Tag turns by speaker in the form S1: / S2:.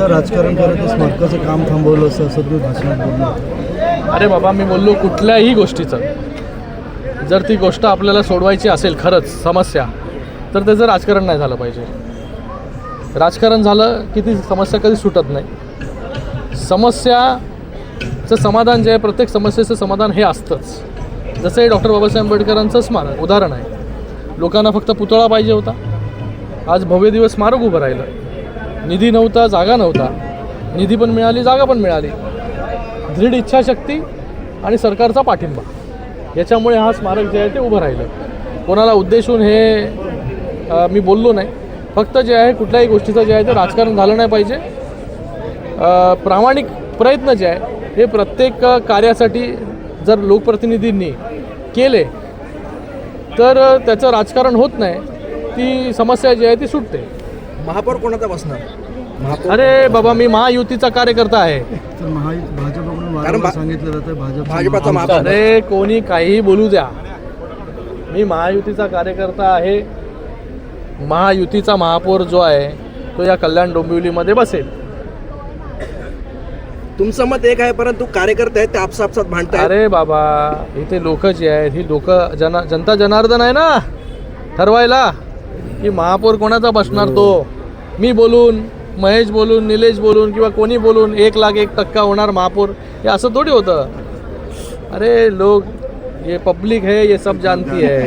S1: राजकारण करत स्मारकाचं काम थांबवलं असं तुम्ही भाषणात बोलला.
S2: अरे बाबा, मी बोललो कुठल्याही गोष्टीचं जर ती गोष्ट आपल्याला सोडवायची असेल खरंच समस्या, तर त्याचं राजकारण नाही झालं पाहिजे. राजकारण झालं की ती समस्या कधी सुटत नाही. समस्याचं समाधान जे आहे, प्रत्येक समस्येचं समाधान हे असतंच. जसं हे डॉक्टर बाबासाहेब आंबेडकरांचं स्मारक उदाहरण आहे. लोकांना फक्त पुतळा पाहिजे होता, आज भव्य दिवस स्मारक उभं राहिलं. निधी नव्हता, जागा नव्हता, निधी पण मिळाली, जागा पण मिळाली. दृढ इच्छाशक्ती आणि सरकारचा पाठिंबा याच्यामुळे हा स्मारक जे आहे ते उभं राहिलं. कोणाला उद्देशून हे मी बोललो नाही. फक्त जे आहे कुठल्याही गोष्टीचं जे आहे ते राजकारण झालं नाही पाहिजे. प्रामाणिक प्रयत्न जे आहे हे प्रत्येक कार्यासाठी जर लोकप्रतिनिधींनी केले तर त्याचं राजकारण होत नाही, ती समस्या जी आहे ती सुटते.
S3: महापौर कोणाचा बसणार?
S2: अरे बाबा, मी महायुतीचा कार्यकर्ता आहे.
S1: तर भाजपकडून वारंवार सांगितलं जातं
S3: भाजपाचा महापौर.
S2: अरे कोणी काहीही बोलू द्या, मी महायुतीचा कार्यकर्ता आहे. महायुतीचा महापौर जो आहे तो या कल्याण डोंबिवलीमध्ये बसेल.
S3: तुमचं मत एक आहे, परंतु कार्यकर्ते आहेत ते आपसात भांडतात.
S2: अरे बाबा, इथे लोक जे आहेत ही लोक जनता जनार्दन आहे ना ठरवायला की महापौर कोणाचा बसणार. तो मी बोलून, महेश बोलून, निलेश बोलून किंवा कोणी बोलून 1,01% होणार महापौर, हे असं थोडी होतं. अरे लोग, ये पब्लिक है, ये सब जानती है.